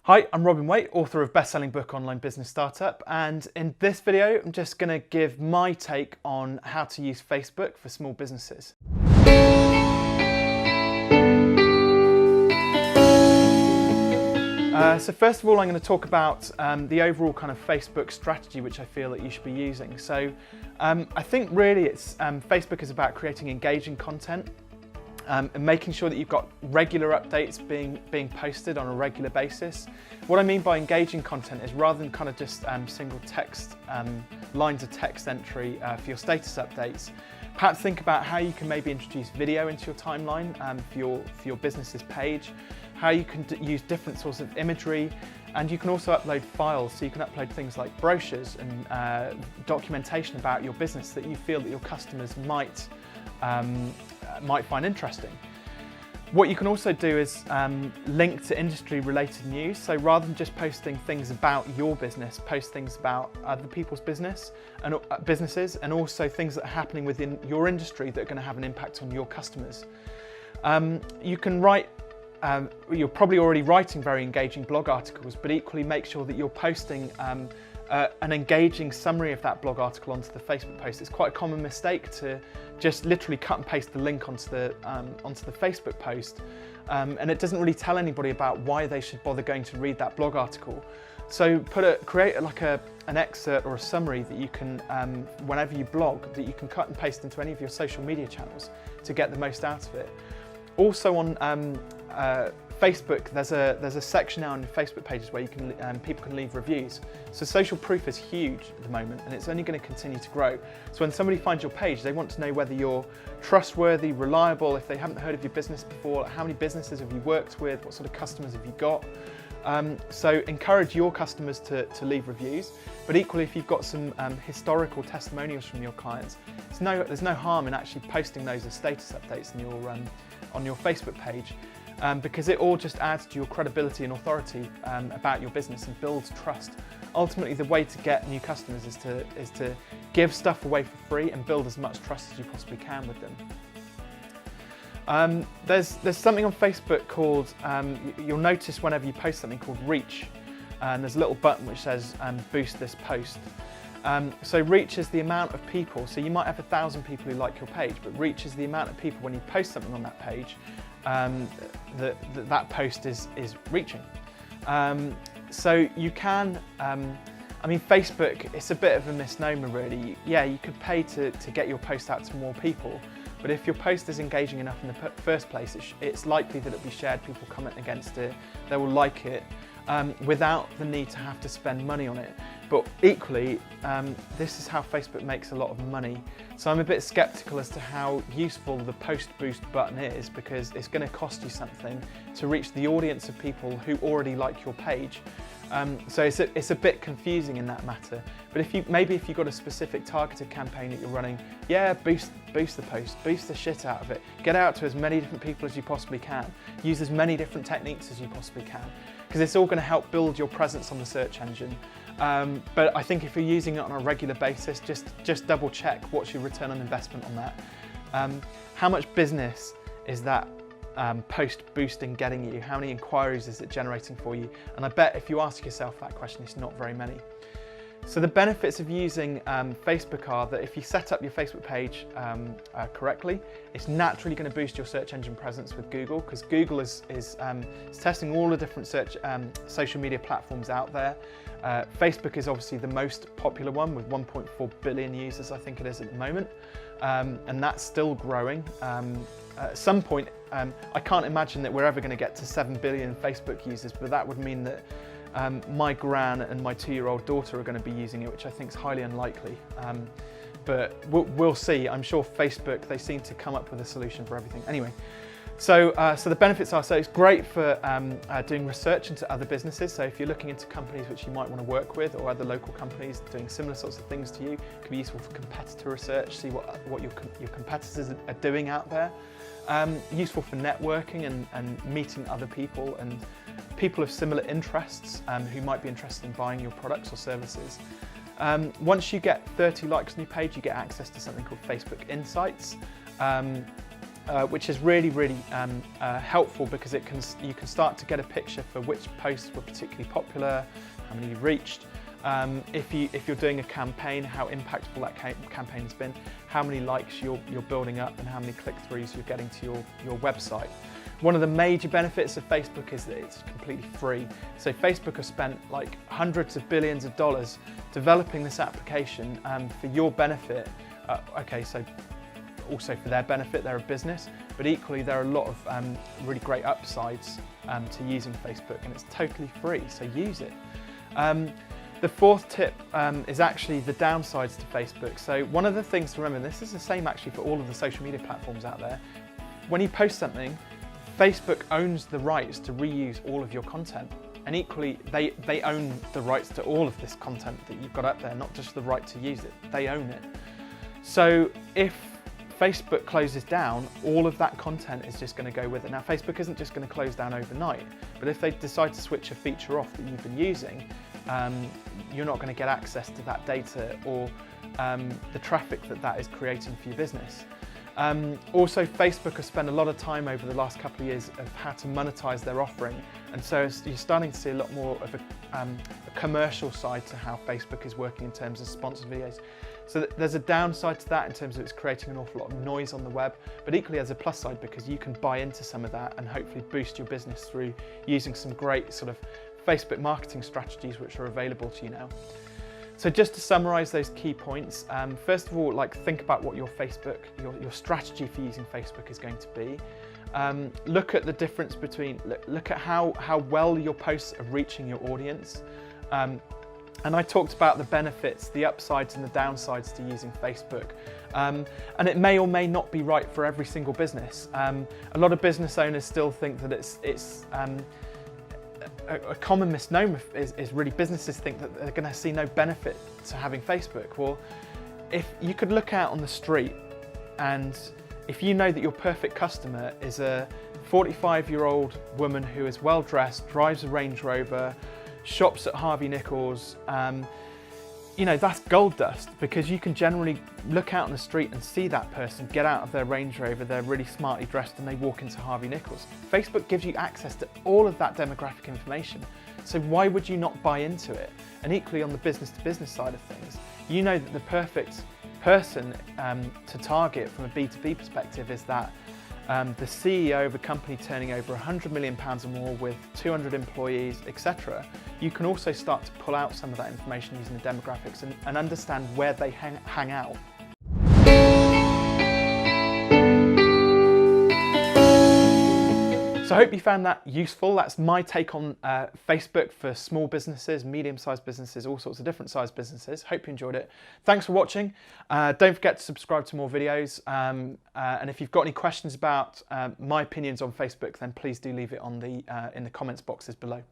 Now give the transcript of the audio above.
Hi, I'm Robin Waite, author of best-selling book Online Business Startup, and in this video I'm just going to give my take on how to use Facebook for small businesses. So first of all, I'm going to talk about the overall kind of Facebook strategy which I feel that you should be using. So I think really it's Facebook is about creating engaging content and making sure that you've got regular updates being posted on a regular basis. What I mean by engaging content is rather than kind of just single text, lines of text entry for your status updates, perhaps think about how you can maybe introduce video into your timeline for your business's page, how you can use different sorts of imagery, and you can also upload files. So you can upload things like brochures and documentation about your business that you feel that your customers might find interesting. What you can also do is link to industry related news. So rather than just posting things about your business, post things about other people's businesses and also things that are happening within your industry that are going to have an impact on your customers. You can write, you're probably already writing very engaging blog articles, but equally make sure that you're posting an engaging summary of that blog article onto the Facebook post. It's quite a common mistake to just literally cut and paste the link onto the Facebook post, and it doesn't really tell anybody about why they should bother going to read that blog article. So create like an excerpt or a summary that you can, whenever you blog, that you can cut and paste into any of your social media channels to get the most out of it. Also on Facebook, there's a section now on your Facebook pages where you can people can leave reviews. So social proof is huge at the moment, and it's only going to continue to grow. So when somebody finds your page, they want to know whether you're trustworthy, reliable, if they haven't heard of your business before, how many businesses have you worked with, what sort of customers have you got. So encourage your customers to leave reviews, but equally if you've got some historical testimonials from your clients, there's no harm in actually posting those as status updates on your Facebook page. Because it all just adds to your credibility and authority about your business and builds trust. Ultimately, the way to get new customers is to give stuff away for free and build as much trust as you possibly can with them. There's something on Facebook called, you'll notice whenever you post something called reach, and there's a little button which says boost this post. So reach is the amount of people, so you might have 1,000 people who like your page, but reach is the amount of people when you post something on that page that post is reaching. So you can, I mean Facebook, it's a bit of a misnomer really. Yeah, you could pay to get your post out to more people, but if your post is engaging enough in the first place, it's likely that it'll be shared, people comment against it, they will like it, without the need to have to spend money on it. But equally, this is how Facebook makes a lot of money. So I'm a bit skeptical as to how useful the post boost button is, because it's going to cost you something to reach the audience of people who already like your page. So it's a bit confusing in that matter. But if you've got a specific targeted campaign that you're running, yeah, boost the post, boost the shit out of it. Get out to as many different people as you possibly can. Use as many different techniques as you possibly can, because it's all going to help build your presence on the search engine. But I think if you're using it on a regular basis, just double check what's your return on investment on that. How much business is that post boosting getting you? How many inquiries is it generating for you? And I bet if you ask yourself that question, it's not very many. So the benefits of using Facebook are that if you set up your Facebook page correctly, it's naturally going to boost your search engine presence with Google, because Google is testing all the different social media platforms out there. Facebook is obviously the most popular one with 1.4 billion users, I think it is at the moment, and that's still growing. At some point, I can't imagine that we're ever going to get to 7 billion Facebook users, but that would mean that my gran and my 2-year-old daughter are going to be using it, which I think is highly unlikely. But we'll see. I'm sure Facebook, they seem to come up with a solution for everything. Anyway, so the benefits are, so it's great for doing research into other businesses. So if you're looking into companies which you might want to work with, or other local companies doing similar sorts of things to you, it can be useful for competitor research, see what your competitors are doing out there. Useful for networking and meeting other people and people of similar interests who might be interested in buying your products or services. Once you get 30 likes on your page, you get access to something called Facebook Insights. which is really, really helpful because you can start to get a picture for which posts were particularly popular, how many you reached. If you're doing a campaign, how impactful that campaign has been, how many likes you're building up, and how many click-throughs you're getting to your website. One of the major benefits of Facebook is that it's completely free. So Facebook has spent like hundreds of billions of dollars developing this application for your benefit. Okay, so also for their benefit, they're a business, but equally there are a lot of really great upsides to using Facebook, and it's totally free, so use it. The fourth tip is actually the downsides to Facebook. So one of the things to remember, and this is the same actually for all of the social media platforms out there, when you post something, Facebook owns the rights to reuse all of your content. And equally, they own the rights to all of this content that you've got up there, not just the right to use it, they own it. So if Facebook closes down, all of that content is just going to go with it. Now, Facebook isn't just going to close down overnight, but if they decide to switch a feature off that you've been using, you're not going to get access to that data or the traffic that is creating for your business. Also, Facebook has spent a lot of time over the last couple of years of how to monetize their offering, and so you're starting to see a lot more of a commercial side to how Facebook is working in terms of sponsored videos. So there's a downside to that in terms of it's creating an awful lot of noise on the web, but equally there's a plus side because you can buy into some of that and hopefully boost your business through using some great sort of Facebook marketing strategies which are available to you now. So just to summarize those key points, first of all, think about what your strategy for using Facebook is going to be. Look at the difference between, look at how well your posts are reaching your audience. And I talked about the benefits, the upsides and the downsides to using Facebook. And it may or may not be right for every single business. A lot of business owners still think that it's a common misnomer is really businesses think that they're going to see no benefit to having Facebook. Well, if you could look out on the street and if you know that your perfect customer is a 45-year-old woman who is well dressed, drives a Range Rover, shops at Harvey Nichols, that's gold dust because you can generally look out on the street and see that person get out of their Range Rover, they're really smartly dressed and they walk into Harvey Nichols. Facebook gives you access to all of that demographic information. So why would you not buy into it? And equally on the business to business side of things, you know that the perfect person to target from a B2B perspective is that the CEO of a company turning over £100 million or more with 200 employees, etc. You can also start to pull out some of that information using the demographics and understand where they hang out. So I hope you found that useful. That's my take on Facebook for small businesses, medium-sized businesses, all sorts of different sized businesses. Hope you enjoyed it. Thanks for watching. Don't forget to subscribe to more videos. And if you've got any questions about my opinions on Facebook, then please do leave it on in the comments boxes below.